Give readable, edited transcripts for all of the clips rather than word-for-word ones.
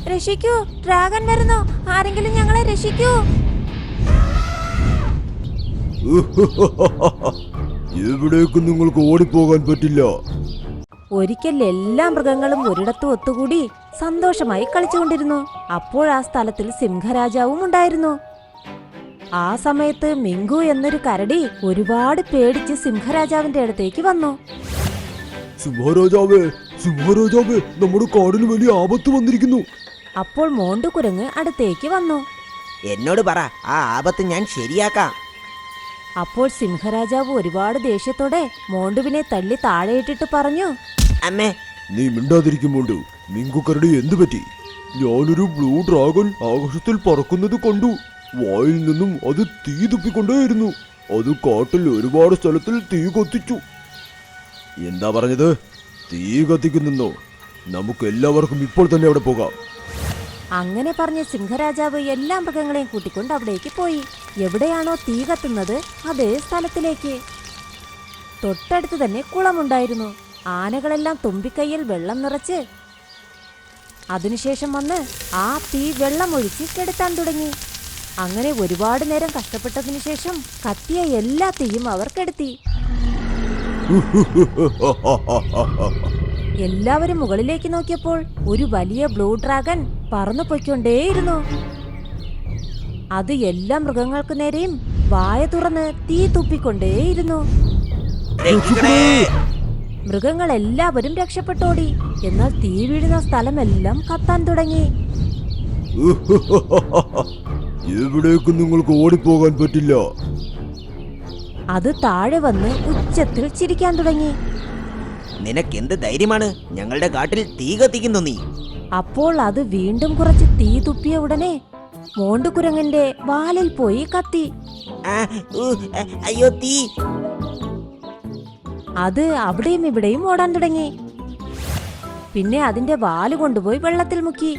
രക്ഷിക്കൂ, ഡ്രാഗൺ വരുന്നു, ആരെങ്കിലും ഞങ്ങളെ രക്ഷിക്കൂ. എവിടേക്കും നിങ്ങൾക്ക് ഓടിപ്പോകാൻ പറ്റില്ല. ഒരിക്കൽ എല്ലാ മൃഗങ്ങളും ഒരിടത്ത് ഒത്തുകൂടി സന്തോഷമായി കളിച്ചുകൊണ്ടിരുന്നു. അപ്പോൾ ആ സ്ഥലത്തിൽ സിംഹരാജാവും ഉണ്ടായിരുന്നു. ആ സമയത്ത് മിങ്കു എന്നൊരു കരടി ഒരുപാട് പേടിച്ച് സിംഹരാജാവിന്റെ അടുത്തേക്ക് വന്നു. സിംഹരാജാവേ, സിംഹരാജാവേ, നമ്മുടെ കാടിന് വലിയ ആപത്ത് വന്നിരിക്കുന്നു. അപ്പോൾ മോണ്ടുകുരങ്ങ് അടുത്തേക്ക് വന്നു. എന്നോട് പറ, ആ ആപത്ത് ഞാൻ ശരിയാക്കാം. അപ്പോൾ സിംഹരാജാവ് ഒരുപാട് ദേഷ്യത്തോടെ മോണ്ടുവിനെ തള്ളി താഴെയിട്ടിട്ട് പറഞ്ഞു, അമ്മേ, നീ മിണ്ടാതിരിക്കും മോണ്ടു. മിങ്കു കരടി എന്തു പറ്റി? ഞാനൊരു ബ്ലൂ ഡ്രാഗൺ ആകാശത്തിൽ പറക്കുന്നത് കണ്ടു. വായിൽ നിന്നും അത് തീ തുപ്പിക്കൊണ്ടേയിരുന്നു. അത് കാട്ടിൽ ഒരുപാട് സ്ഥലത്തിൽ തീ കത്തിച്ചു. എന്താ പറഞ്ഞത്? തീ കത്തിക്കുന്നെന്നോ? നമുക്ക് എല്ലാവർക്കും ഇപ്പോൾ തന്നെ അവിടെ പോകാം. അങ്ങനെ പറഞ്ഞ സിംഹരാജാവ് എല്ലാ മൃഗങ്ങളെയും കൂട്ടിക്കൊണ്ട് അവിടേക്ക് പോയി. എവിടെയാണോ തീ കത്തുന്നത് അതേ സ്ഥലത്തിലേക്ക്. തൊട്ടടുത്ത് തന്നെ കുളമുണ്ടായിരുന്നു. ആനകളെല്ലാം തുമ്പിക്കൈയിൽ വെള്ളം നിറച്ച് അതിനുശേഷം വന്ന് ആ തീ വെള്ളമൊഴിച്ച് കെടുത്താൻ തുടങ്ങി. അങ്ങനെ ഒരുപാട് നേരം കഷ്ടപ്പെട്ടതിനു ശേഷം കത്തിയ എല്ലാ തീയും അവർ കെടുത്തി. എല്ലാവരും മുകളിലേക്ക് നോക്കിയപ്പോൾ ഒരു വലിയ ബ്ലൂ ഡ്രാഗൺ പറന്നു പൊയ്ക്കൊണ്ടേയിരുന്നു. അത് എല്ലാ മൃഗങ്ങൾക്കു നേരെയും വായ തുറന്ന് തീ തുപ്പിക്കൊണ്ടേയിരുന്നു. മൃഗങ്ങൾ എല്ലാവരും രക്ഷപ്പെട്ടോടി. എന്നാൽ തീ വീഴുന്ന സ്ഥലമെല്ലാം കത്താൻ തുടങ്ങി. എവിടേക്കും നിങ്ങൾക്ക് ഓടിപ്പോകാൻ പറ്റില്ല. അത് താഴെ വന്ന് ഉച്ചത്തിൽ ചിരിക്കാൻ തുടങ്ങി. നിനക്കെന്ത് ധൈര്യമാണ് ഞങ്ങളുടെ കാട്ടിൽ തീ കത്തിക്കുന്നു നീ? അപ്പോൾ അത് വീണ്ടും കുറച്ച് തീ തുപ്പിയ ഉടനെ മോണ്ടുകുരങ്ങന്റെ വാലിൽ പോയി കത്തി. അയ്യോ, തീ! അത് അവിടെയും ഇവിടെയും ഓടാൻ തുടങ്ങി. പിന്നെ അതിന്റെ വാല് കൊണ്ടുപോയി വെള്ളത്തിൽ മുക്കി.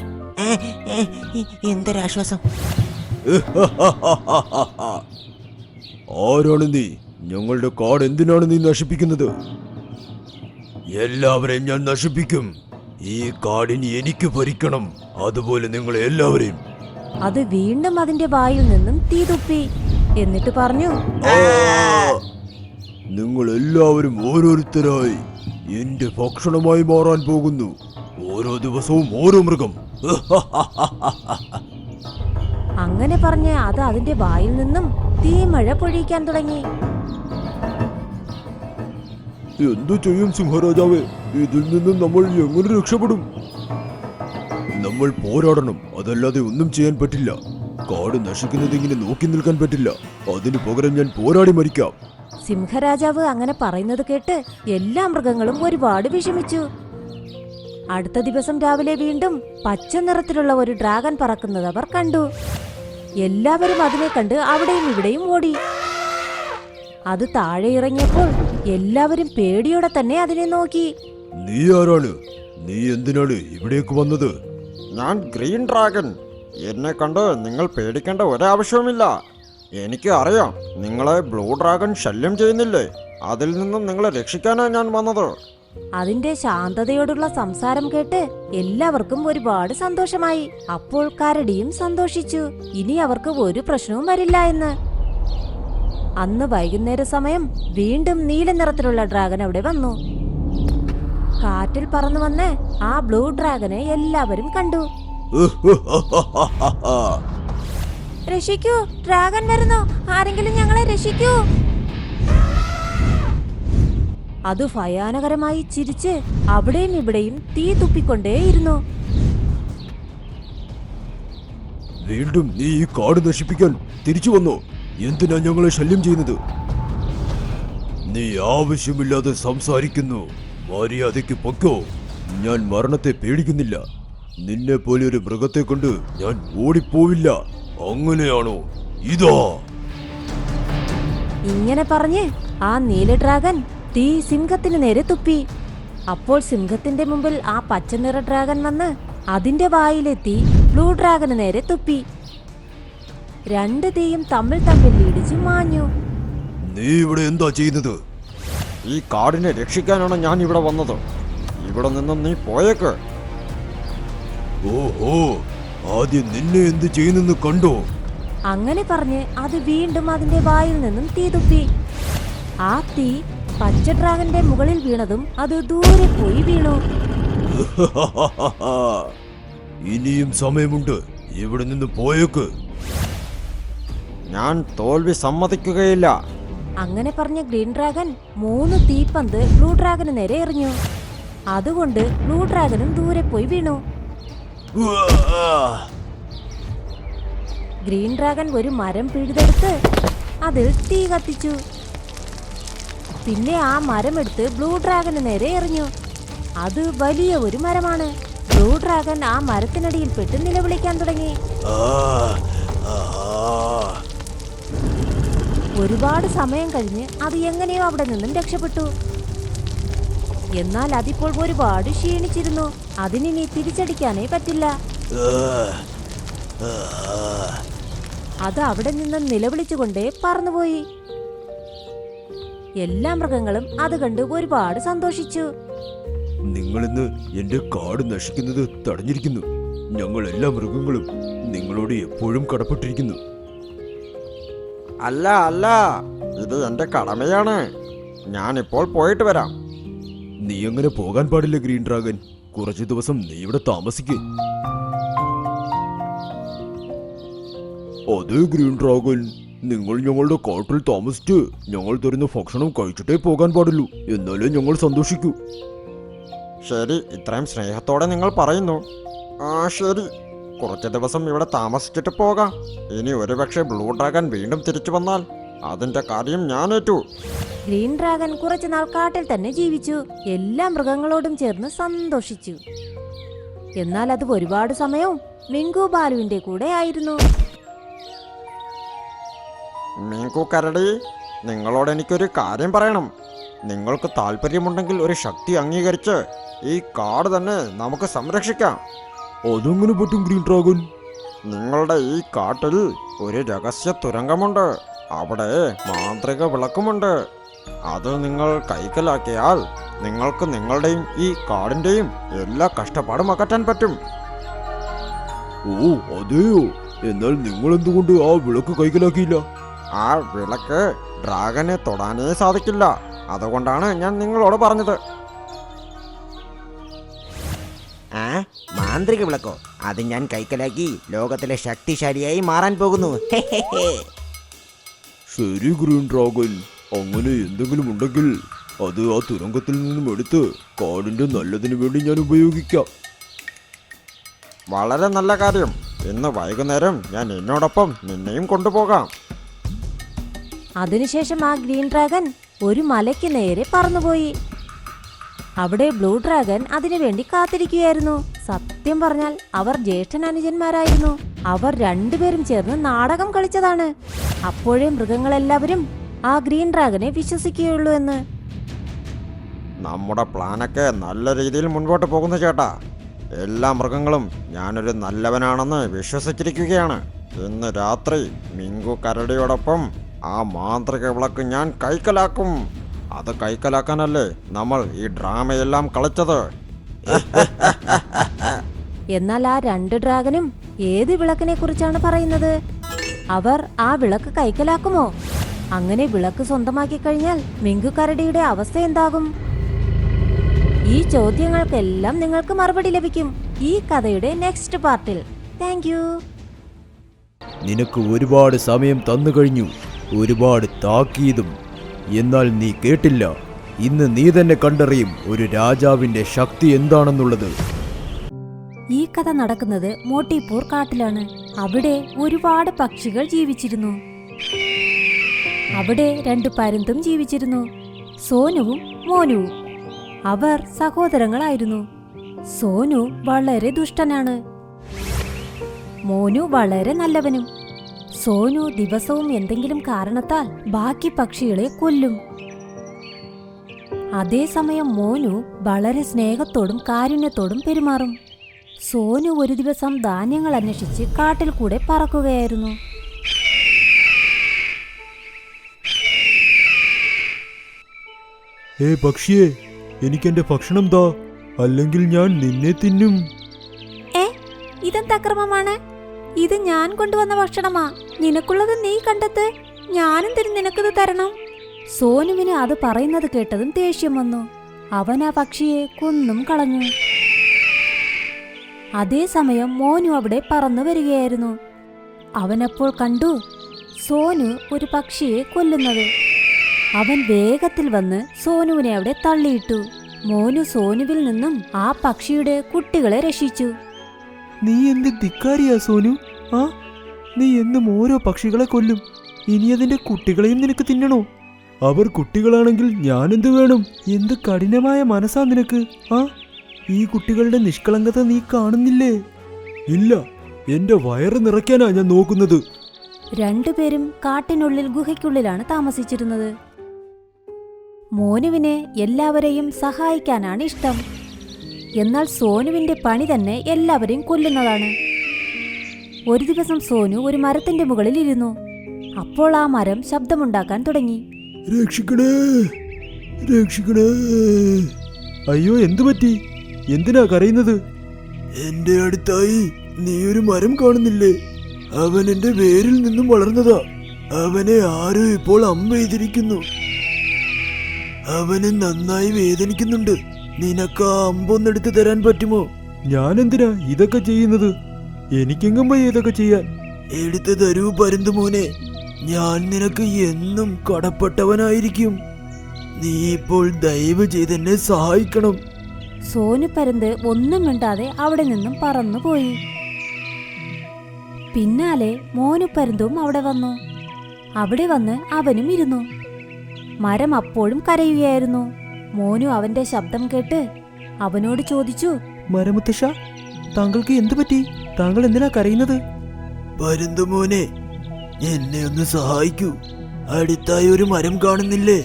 എന്തൊരാശ്വാസം! ആരാണ് നീ? ഞങ്ങളുടെ കാട് എന്തിനാണ് നീ നശിപ്പിക്കുന്നത്? എല്ലാവരെയും ഞാൻ നശിപ്പിക്കും. ഈ കാടിന് എനിക്ക് ഭരിക്കണം, അതുപോലെ നിങ്ങൾ എല്ലാവരെയും. അത് വീണ്ടും അതിന്റെ വായിൽ നിന്നും തീ തുപ്പി. എന്നിട്ട് പറഞ്ഞു, നിങ്ങൾ എല്ലാവരും ഓരോരുത്തരായി എന്റെ ഭക്ഷണമായി മാറാൻ പോകുന്നു. ഓരോ ദിവസവും ഓരോ മൃഗം. അങ്ങനെ പറഞ്ഞ് അത് അതിന്റെ വായിൽ നിന്നും തീമഴ പൊഴിക്കാൻ തുടങ്ങി. എന്തു ചെയ്യും സിംഹരാജാവേ? ഇതിൽ നിന്നും നമ്മൾ എങ്ങനെ രക്ഷപ്പെടും? നമ്മൾ പോരാടണം, അതല്ലാതെ ഒന്നും ചെയ്യാൻ പറ്റില്ല. കാട് നശിക്കുന്നത് ഇങ്ങനെ നോക്കി നിൽക്കാൻ പറ്റില്ല. അതിനു പകരം ഞാൻ പോരാടി മരിക്കാം. സിംഹരാജാവ് അങ്ങനെ പറയുന്നത് കേട്ട് എല്ലാ മൃഗങ്ങളും ഒരുപാട് വിഷമിച്ചു. അടുത്ത ദിവസം രാവിലെ വീണ്ടും പച്ച നിറത്തിലുള്ള ഒരു ഡ്രാഗൺ പറക്കുന്നത് അവർ കണ്ടു. എല്ലാവരും അതിനെ കണ്ട് അവിടെയും ഇവിടെയും ഓടി. അത് താഴെ ഇറങ്ങിയപ്പോൾ എല്ലാവരും പേടിയോടെ തന്നെ അതിനെ നോക്കി. നീ ആരാണ്? നീ എന്തിനാണ് ഇവിടേക്ക് വന്നത്? ഞാൻ ഗ്രീൻ ഡ്രാഗൺ. എന്നെ കണ്ട് നിങ്ങൾ പേടിക്കേണ്ട ഒരാവശ്യവുമില്ല. എനിക്ക് അറിയാം, നിങ്ങളെ ബ്ലൂ ഡ്രാഗൺ ശല്യം ചെയ്യുന്നില്ലേ? അതിൽ നിന്നും നിങ്ങളെ രക്ഷിക്കാനാണ് ഞാൻ വന്നത്. അതിന്റെ ശാന്തതയോടുള്ള സംസാരം കേട്ട് എല്ലാവർക്കും ഒരുപാട് സന്തോഷമായി. അപ്പോൾ കരടിയും സന്തോഷിച്ചു. ഇനി അവർക്ക് ഒരു പ്രശ്നവും വരില്ല എന്ന്. അന്ന് വൈകുന്നേര സമയം വീണ്ടും നീല നിറത്തിലുള്ള ഡ്രാഗൺ അവിടെ വന്നു. കാറ്റിൽ പറന്നു വന്ന് ആ ബ്ലൂ ഡ്രാഗനെ എല്ലാവരും കണ്ടു. രക്ഷിക്കൂ, ഡ്രാഗൺ വരുന്നു, ആരെങ്കിലും ഞങ്ങളെ രക്ഷിക്കൂ. അത് ഭയാനകരമായി ചിരിച്ച് അവിടെയും ഇവിടെയും തീ തുപ്പിക്കൊണ്ടേയിരുന്നു. വീണ്ടും നീ ഈ കാട് നശിപ്പിക്കാൻ തിരിച്ചു വന്നോ? എന്തിനാ ഞങ്ങളെ ശല്യം ചെയ്യുന്നത്? നീ ആവശ്യമില്ലാതെ സംസാരിക്കുന്നു. മര്യാദയ്ക്ക് പൊക്കോ. ഞാൻ മരണത്തെ പേടിക്കുന്നില്ല. നിന്നെ പോലെ ഒരു മൃഗത്തെ കൊണ്ട് ഞാൻ ഓടിപ്പോവില്ല. അങ്ങനെയാണോ? ഇതാ. ഇങ്ങനെ പറഞ്ഞ് ആ നീല ഡ്രാഗൺ തീ സിംഹത്തിന് നേരെ തുപ്പി. അപ്പോൾ സിംഹത്തിന്റെ മുമ്പിൽ ആ പച്ചനിറ ഡ്രാഗൺ വന്ന് അതിന്റെ വായിലെത്തി ബ്ലൂ ഡ്രാഗന് നേരെ തുപ്പി. രണ്ട് തീയും തമ്മിൽ തമ്മിൽ ഇടിച്ചു മാഞ്ഞു. നീ ഇവിടെ എന്താ ചെയ്യുന്നത്? ഈ കാടിനെ രക്ഷിക്കാനാണ് ഞാൻ ഇവിടെ വന്നത്. ഇവിടെ നിന്നും നീ പോയേക്ക്. ഓഹോ, ആദ്യം നിന്നെ എന്ത് ചെയ്യുന്നെന്ന് കണ്ടോ? അങ്ങനെ പറഞ്ഞ് അത് വീണ്ടും അതിന്റെ വായിൽ നിന്നും തീ തുപ്പി. ആ തീ പച്ച ഡ്രാഗന്റെ മുകളിൽ വീണതും അത് ദൂരെ പോയി വീണു. ഇനിയും സമയമുണ്ട്, ഇവിടെ നിന്ന് പോയേക്ക്. ഞാൻ തോൽവി സമ്മതിക്കുകയില്ല. അങ്ങനെ പറഞ്ഞ ഗ്രീൻ ഡ്രാഗൺ 3 തീപ്പന്ത് ബ്ലൂ ഡ്രാഗന് നേരെ എറിഞ്ഞു. അതുകൊണ്ട് ബ്ലൂ ഡ്രാഗനും ദൂരെ പോയി വീണു. ഗ്രീൻ ഡ്രാഗൺ ഒരു മരം പിഴുതെടുത്ത് അതിൽ തീ കത്തിച്ചു. പിന്നെ ആ മരം എടുത്ത് ബ്ലൂ ഡ്രാഗന് നേരെ എറിഞ്ഞു. അത് വലിയ ഒരു മരമാണ്. ബ്ലൂ ഡ്രാഗൺ ആ മരത്തിനടിയിൽ പെട്ട് നിലവിളിക്കാൻ തുടങ്ങി. ഒരുപാട് സമയം കഴിഞ്ഞ് അത് എങ്ങനെയോ അവിടെ നിന്നും രക്ഷപ്പെട്ടു. എന്നാൽ അതിപ്പോൾ ഒരുപാട് ക്ഷീണിച്ചിരുന്നു. അതിനി തിരിച്ചടിക്കാനേ പറ്റില്ല. അത് അവിടെ നിന്ന് നിലവിളിച്ചുകൊണ്ടേ പറന്നുപോയി. എല്ലാ മൃഗങ്ങളും അത് കണ്ട് ഒരുപാട് സന്തോഷിച്ചു. നിങ്ങളിന്ന് എന്റെ കാട് നശിക്കുന്നത് തടഞ്ഞിരിക്കുന്നു. ഞങ്ങൾ എല്ലാ മൃഗങ്ങളും നിങ്ങളോട് എപ്പോഴും കടപ്പെട്ടിരിക്കുന്നു. അല്ല അല്ല, ഇത് എന്റെ കടമയാണ്. ഞാനിപ്പോൾ പോയിട്ട് വരാം. നീ അങ്ങനെ പോകാൻ പാടില്ല ഗ്രീൻ ഡ്രാഗൺ. കുറച്ചു ദിവസം നീ ഇവിടെ താമസിക്കേ. അതെ ഗ്രീൻ ഡ്രാഗൺ, നിങ്ങൾ ഞങ്ങളുടെ കാട്ടിൽ താമസിച്ച് ഞങ്ങൾ തരുന്ന ഭക്ഷണം കഴിച്ചിട്ടേ പോകാൻ പാടുള്ളൂ. എന്നാലേ ഞങ്ങൾ സന്തോഷിക്കൂ. ശരി, ഇത്രയും സ്നേഹത്തോടെ നിങ്ങൾ പറയുന്നു. ശരി, കുറച്ച് ദിവസം ഇവിടെ താമസിച്ചിട്ട് പോകാം. ഇനി ഒരുപക്ഷെ ബ്ലൂ ഡ്രാഗൺ വീണ്ടും തിരിച്ചു വന്നാൽ അതിന്റെ കാര്യം ഞാൻ ഏറ്റു. ഗ്രീൻ ഡ്രാഗൺ കുറച്ചുനാൾ കാട്ടിൽ തന്നെ ജീവിച്ചു. എല്ലാ മൃഗങ്ങളോടും ചേർന്ന് സന്തോഷിച്ചു. എന്നാൽ അത് ഒരുപാട് സമയവും മിങ്കു ബാലുവിന്റെ കൂടെ ആയിരുന്നു. മീങ്കു കരടി, നിങ്ങളോട് എനിക്കൊരു കാര്യം പറയണം. നിങ്ങൾക്ക് താല്പര്യമുണ്ടെങ്കിൽ ഒരു ശക്തി അംഗീകരിച്ച് ഈ കാട് തന്നെ നമുക്ക് സംരക്ഷിക്കാം. അതെങ്ങനെ പറ്റും ഗ്രീൻ ഡ്രാഗൺ? നിങ്ങളുടെ ഈ കാട്ടിൽ ഒരു രഹസ്യ തുരങ്കമുണ്ട്. അവിടെ മാന്ത്രിക വിളക്കുമുണ്ട്. അത് നിങ്ങൾ കൈക്കലാക്കിയാൽ നിങ്ങൾക്ക് നിങ്ങളുടെയും ഈ കാടിന്റെയും എല്ലാ കഷ്ടപ്പാടും അകറ്റാൻ പറ്റും. ഓ അതെയോ? എന്നാൽ നിങ്ങൾ എന്തുകൊണ്ട് ആ വിളക്ക് കൈക്കലാക്കിയില്ല? ആ വിളക്ക് ഡ്രാഗനെ തൊടാനേ സാധിക്കില്ല. അതുകൊണ്ടാണ് ഞാൻ നിങ്ങളോട് പറഞ്ഞത്. മാന്ത്രിക വിളക്കോ? അത് ഞാൻ കൈക്കലാക്കി ലോകത്തിലെ ശക്തിശാലിയായി മാറാൻ പോകുന്നു. ശരി ഗ്രീൻ ഡ്രാഗൺ, അങ്ങനെ എന്തെങ്കിലും ഉണ്ടെങ്കിൽ അത് ആ തുരങ്കത്തിൽ നിന്നും എടുത്ത് കാടിന്റെ നല്ലതിനു വേണ്ടി ഞാൻ ഉപയോഗിക്കാം. വളരെ നല്ല കാര്യം. ഇന്ന് വൈകുന്നേരം ഞാൻ എന്നോടൊപ്പം നിന്നെയും കൊണ്ടുപോകാം. അതിനുശേഷം ആ ഗ്രീൻ ഡ്രാഗൺ ഒരു മലയ്ക്ക് നേരെ പറന്നുപോയി. അവിടെ ബ്ലൂ ഡ്രാഗൺ അതിനുവേണ്ടി കാത്തിരിക്കുകയായിരുന്നു. സത്യം പറഞ്ഞാൽ അവർ ജ്യേഷ്ഠനുജന്മാരായിരുന്നു. അവർ രണ്ടുപേരും ചേർന്ന് നാടകം കളിച്ചതാണ്. അപ്പോഴേ മൃഗങ്ങളെല്ലാവരും ആ ഗ്രീൻ ഡ്രാഗനെ വിശ്വസിക്കുകയുള്ളൂ എന്ന്. നമ്മുടെ പ്ലാനൊക്കെ നല്ല രീതിയിൽ മുൻപോട്ട് പോകുന്നു ചേട്ടാ. എല്ലാ മൃഗങ്ങളും ഞാനൊരു നല്ലവനാണെന്ന് വിശ്വസിച്ചിരിക്കുകയാണ്. ഇന്ന് രാത്രി മിങ്കു കരടിയോടൊപ്പം ആ മാന്ത്രിക വിളക്ക് ഞാൻ കൈക്കലാക്കും. അത് കൈക്കലാക്കാനല്ലേ നമ്മൾ ഈ ഡ്രാമയെല്ലാം കളിച്ചത്. എന്നാൽ ആ 2 ഡ്രാഗനും ഏത് വിളക്കിനെ കുറിച്ചാണ് പറയുന്നത്? അവർ ആ വിളക്ക് കൈക്കലാക്കുമോ? അങ്ങനെ വിളക്ക് സ്വന്തമാക്കി കഴിഞ്ഞാൽ മിങ്കു കരടിയുടെ അവസ്ഥ എന്താകും? ഈ ചോദ്യങ്ങൾക്കെല്ലാം നിങ്ങൾക്ക് മറുപടി ലഭിക്കും ഈ കഥയുടെ നെക്സ്റ്റ് പാർട്ടിൽ. Thank you. നിനക്ക് ഒരുപാട് സമയം തന്നു കഴിഞ്ഞു, ഒരുപാട് താക്കീതും. എന്നാൽ നീ കേട്ടില്ല. ഇന്ന് നീ തന്നെ കണ്ടറിയും ഒരു രാജാവിന്റെ ശക്തി എന്താണെന്നുള്ളത്. ഈ കഥ നടക്കുന്നത് മോട്ടിപ്പൂർ കാട്ടിലാണ്. അവിടെ ഒരുപാട് പക്ഷികൾ ജീവിച്ചിരുന്നു. അവിടെ 2 പരുന്തും ജീവിച്ചിരുന്നു, സോനുവും മോനുവും. അവർ സഹോദരങ്ങളായിരുന്നു. സോനു വളരെ ദുഷ്ടനാണ്, മോനു വളരെ നല്ലവനും. സോനു ദിവസവും എന്തെങ്കിലും കാരണത്താൽ ബാക്കി പക്ഷികളെ കൊല്ലും. അതേസമയം മോനു വളരെ സ്നേഹത്തോടും കാരുണ്യത്തോടും പെരുമാറും. സോനു ഒരു ദിവസം ധാന്യങ്ങൾ അന്വേഷിച്ച് കാട്ടിൽ കൂടെ പറക്കുകയായിരുന്നു. ഹേ പക്ഷിയേ, എനിക്കെന്റെ ഭക്ഷണം താ, അല്ലെങ്കിൽ ഞാൻ നിന്നെ തിന്നും. ഇതെന്ത് അക്രമമാണ്? ഇത് ഞാൻ കൊണ്ടുവന്ന ഭക്ഷണമാ. നിനക്കുള്ളത് നീ കണ്ടെത്ത്. ഞാനും നിനക്കിത് തരണം. സോനുവിന് അത് പറയുന്നത് കേട്ടതും ദേഷ്യം വന്നു. അവൻ ആ പക്ഷിയെ കൊന്നും കളഞ്ഞു. അതേസമയം മോനു അവിടെ പറന്നു വരികയായിരുന്നു. അവനപ്പോൾ കണ്ടു സോനു ഒരു പക്ഷിയെ കൊല്ലുന്നത്. അവൻ വേഗത്തിൽ വന്ന് സോനുവിനെ അവിടെ തള്ളിയിട്ടു. മോനു സോനുവിൽ നിന്നും ആ പക്ഷിയുടെ കുട്ടികളെ രക്ഷിച്ചു. നീ എന്ത് ധിക്കാരിയാ സോനു? നീ എന്നും ഓരോ പക്ഷികളെ കൊല്ലും. ഇനി അതിന്റെ കുട്ടികളെയും നിനക്ക് തിന്നണോ? അവർ കുട്ടികളാണെങ്കിൽ ഞാനെന്ത് വേണം? എന്ത് കഠിനമായ മനസ്സാ നിനക്ക്? ഈ കുട്ടികളുടെ നിഷ്കളങ്കത നീ കാണുന്നില്ലേ? ഇല്ല, എന്റെ വയറ് നിറയ്ക്കാനാ ഞാൻ നോക്കുന്നത്. രണ്ടുപേരും കാട്ടിനുള്ളിൽ ഗുഹയ്ക്കുള്ളിലാണ് താമസിച്ചിരുന്നത്. മോനുവിന് എല്ലാവരെയും സഹായിക്കാനാണ് ഇഷ്ടം. എന്നാൽ സോനുവിന്റെ പണി തന്നെ എല്ലാവരെയും കൊല്ലുന്നതാണ്. ഒരു ദിവസം സോനു ഒരു മരത്തിന്റെ മുകളിൽ ഇരുന്നു. അപ്പോൾ ആ മരം ശബ്ദമുണ്ടാക്കാൻ തുടങ്ങി. രക്ഷിക്കണേ, രക്ഷിക്കണേ. അയ്യോ, എന്തു പറ്റി? എന്തിനാ കരയുന്നത്? എന്റെ അടുത്തായി നീ ഒരു മരം കാണുന്നില്ലേ? അവൻ എന്റെ വേരിൽ നിന്നും വളർന്നതാ. അവനെ ആരോ ഇപ്പോൾ അമ്പെയ്തിരിക്കുന്നു. അവന് നന്നായി വേദനിക്കുന്നുണ്ട്. നിനക്ക് ആ അമ്പൊന്നെടുത്ത് തരാൻ പറ്റുമോ? ഞാൻ എന്തിനാ ഇതൊക്കെ ചെയ്യുന്നത്? എനിക്കെങ്ങും പോയി ഇതൊക്കെ ചെയ്യാൻ. എടുത്തു തരൂ പരുന്തുമോനെ. ഞാൻ നിനക്ക് എന്നും കടപ്പെട്ടവനായിരിക്കും. നീ ഇപ്പോൾ ദയവ് ചെയ്ത് എന്നെ സഹായിക്കണം. സോനു പരുന്ത് ഒന്നും മിണ്ടാതെ അവിടെ നിന്നും പറന്നുപോയി. പിന്നാലെ മോനു പരുന്തും അവിടെ വന്നു. അവിടെ വന്ന് അവനും ഇരുന്നു. മരം അപ്പോഴും കരയുകയായിരുന്നു. മോനു അവന്റെ ശബ്ദം കേട്ട് അവനോട് ചോദിച്ചു, മരമുത്തശ്ശ, താങ്കൾക്ക് എന്തു പറ്റി? താങ്കൾ എന്തിനാ കരയുന്നത്? പരുന്തുമോനെ, എന്നെ ഒന്ന് സഹായിക്കൂ. അടുത്തായി ഒരു മരം കാണുന്നില്ലേ?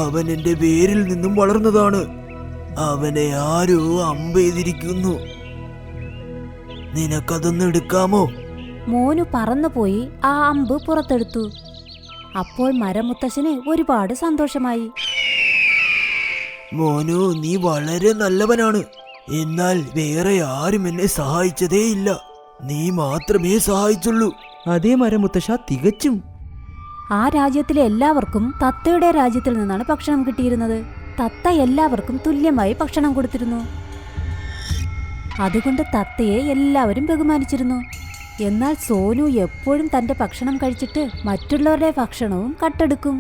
അവൻ എന്റെ വേരിൽ നിന്നും വളർന്നതാണ്. അവനെ ആരോ അമ്പെയ്തിരിക്കുന്നു. നിനക്കതൊന്ന് എടുക്കാമോ? മോനു പറന്നുപോയി ആ അമ്പ് പുറത്തെടുത്തു. അപ്പോൾ മരമുത്തശ്ശന് ഒരുപാട് സന്തോഷമായി. മോനു, നീ വളരെ നല്ലവനാണ്. എന്നാൽ വേറെ ആരും എന്നെ സഹായിച്ചതേയില്ല. നീ മാത്രമേ സഹായിച്ചുള്ളൂ. അതേ മരമുത്തശ്ശ, തികച്ചും. ആ രാജ്യത്തിലെ എല്ലാവർക്കും തത്തയുടെ രാജ്യത്തിൽ നിന്നാണ് ഭക്ഷണം കിട്ടിയിരുന്നത്. തത്ത എല്ലാവർക്കും തുല്യമായി ഭക്ഷണം കൊടുത്തിരുന്നു. അതുകൊണ്ട് തത്തയെ എല്ലാവരും ബഹുമാനിച്ചിരുന്നു. എന്നാൽ സോനു എപ്പോഴും തന്റെ ഭക്ഷണം കഴിച്ചിട്ട് മറ്റുള്ളവരുടെ ഭക്ഷണവും കട്ടെടുക്കും.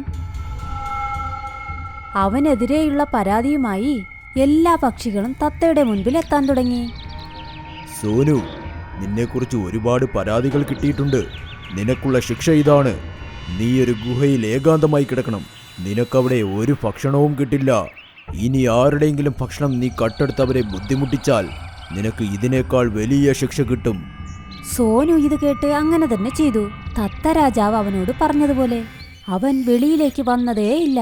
അവനെതിരെയുള്ള പരാതിയുമായി എല്ലാ പക്ഷികളും തത്തയുടെ മുൻപിൽ എത്താൻ തുടങ്ങി. സോനു, നിന്നെക്കുറിച്ച് ഒരുപാട് പരാതികൾ കിട്ടിയിട്ടുണ്ട്. നിനക്കുള്ള ശിക്ഷ ഇതാണ്. നീ ഒരു ഗുഹയിൽ ഏകാന്തമായി കിടക്കണം. നിനക്കവിടെ ഒരു ഭക്ഷണവും കിട്ടില്ല. ഇനി ആരുടെയെങ്കിലും ഭക്ഷണം നീ കട്ടെടുത്തവരെ ബുദ്ധിമുട്ടിച്ചാൽ നിനക്ക് ഇതിനേക്കാൾ വലിയ ശിക്ഷ കിട്ടും. സോനു ഇത് കേട്ട് അങ്ങനെ തന്നെ ചെയ്തു. തത്ത രാജാവ് അവനോട് പറഞ്ഞതുപോലെ. അവൻ വെളിയിലേക്ക് വന്നതേയില്ല.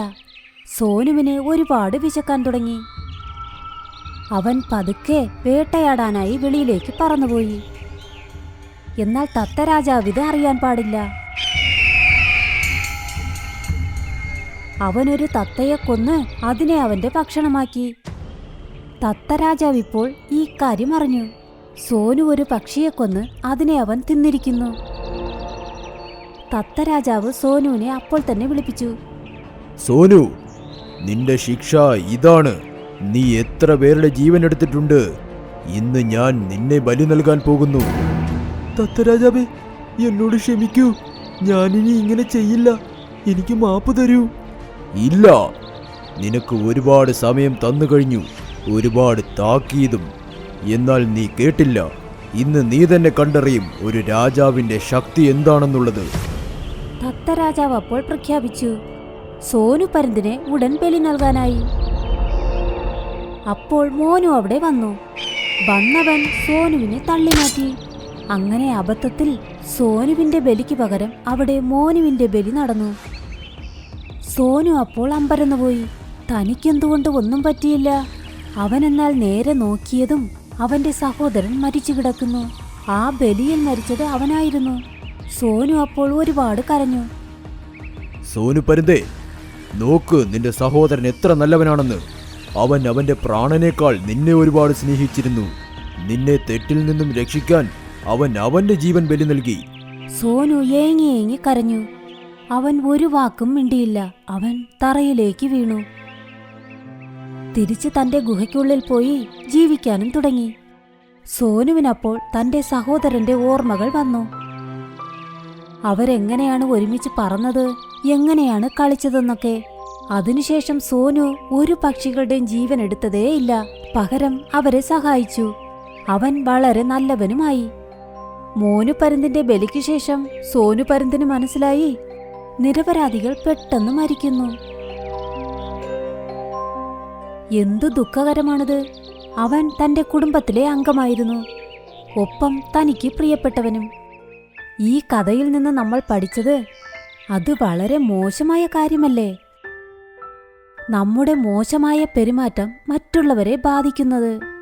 സോനുവിന് ഒരുപാട് വിശക്കാൻ തുടങ്ങി. അവൻ പതുക്കെ വേട്ടയാടാനായി വെളിയിലേക്ക് പറന്നുപോയി. എന്നാൽ തത്ത രാജാവ് ഇത് അറിയാൻ പാടില്ല. അവനൊരു തത്തയെ കൊന്ന് അതിനെ അവന്റെ ഭക്ഷണമാക്കി. തത്ത രാജാവ് ഇപ്പോൾ ഈ കാര്യം അറിഞ്ഞു. സോനു ഒരു പക്ഷിയെ കൊന്ന് അതിനെ അവൻ തിന്നിരിക്കുന്നു. തത്ത രാജാവ് സോനുവിനെ അപ്പോൾ തന്നെ വിളിപ്പിച്ചു. സോനു, നിന്റെ ശിക്ഷ ഇതാണ്. നീ എത്ര പേരുടെ ജീവൻ എടുത്തിട്ടുണ്ട്? ഇന്ന് ഞാൻ നിന്നെ ബലി നൽകാൻ പോകുന്നു. തത്തരാജാവേ, എന്നോട് ക്ഷമിക്കൂ. ഞാനിനി ഇങ്ങനെ ചെയ്യില്ല. എനിക്ക് മാപ്പ് തരൂ. ഇല്ല, നിനക്ക് ഒരുപാട് സമയം തന്നു കഴിഞ്ഞു, ഒരുപാട് താക്കീതും. എന്നാൽ നീ കേട്ടില്ല. ഇന്ന് നീ തന്നെ കണ്ടറിയും ഒരു രാജാവിന്റെ ശക്തി എന്താണെന്നുള്ളത്. തത്ത രാജാവ് അപ്പോൾ പ്രഖ്യാപിച്ചു. സോനു പരുന്തിനെ ഉടൻ ബലി നൽകാനായി. അപ്പോൾ മോനു അവിടെ വന്നു. വന്നവൻ സോനുവിനെ തള്ളിമാറ്റി. അങ്ങനെ അബദ്ധത്തിൽ സോനുവിന്റെ ബലിക്ക് പകരം അവിടെ മോനുവിന്റെ ബലി നടന്നു. സോനു അപ്പോൾ അമ്പരന്നുപോയി. തനിക്കെന്തുകൊണ്ട് ഒന്നും പറ്റിയില്ല. അവനെന്നാൽ നേരെ നോക്കിയതും അവന്റെ സഹോദരൻ മരിച്ചു കിടക്കുന്നു. ആ ബലിയിൽ മരിച്ചത് അവനായിരുന്നു. സോനു അപ്പോൾ ഒരുപാട് കരഞ്ഞു. സോനു പരുന്തേ, നോക്ക് നിന്റെ സഹോദരൻ എത്ര നല്ലവനാണെന്ന്. അവൻ അവന്റെ പ്രാണനേക്കാൾ നിന്നെ ഒരുപാട് സ്നേഹിച്ചിരുന്നു. നിന്നെ തെറ്റിൽ നിന്നും രക്ഷിക്കാൻ അവൻ അവന്റെ ജീവൻ ബലി നൽകി. സോനു ഏങ്ങി ഏങ്ങി കരഞ്ഞു. അവൻ ഒരു വാക്കും മിണ്ടിയില്ല. അവൻ തറയിലേക്ക് വീണു. തിരിച്ച് തന്റെ ഗുഹയ്ക്കുള്ളിൽ പോയി ജീവിക്കാനും തുടങ്ങി. സോനുവിനപ്പോൾ തന്റെ സഹോദരന്റെ ഓർമ്മകൾ വന്നു. അവരെങ്ങനെയാണ് ഒരുമിച്ച് പറന്നത്, എങ്ങനെയാണ് കളിച്ചതെന്നൊക്കെ. അതിനുശേഷം സോനു ഒരു പക്ഷികളുടെയും ജീവൻ എടുത്തതേയില്ല. പകരം അവരെ സഹായിച്ചു. അവൻ വളരെ നല്ലവനുമായി. മോനു പരുന്തിന്റെ ബലിക്ക് ശേഷം സോനു പരുന്തിന് മനസ്സിലായി നിരപരാധികൾ പെട്ടെന്ന് മരിക്കുന്നു. എന്തു ദുഃഖകരമാണിത്. അവൻ തന്റെ കുടുംബത്തിലെ അംഗമായിരുന്നു, ഒപ്പം തനിക്ക് പ്രിയപ്പെട്ടവനും. ഈ കഥയിൽ നിന്ന് നമ്മൾ പഠിച്ചത് അത് വളരെ മോശമായ കാര്യമല്ലേ? നമ്മുടെ മോശമായ പെരുമാറ്റം മറ്റുള്ളവരെ ബാധിക്കുന്നത്.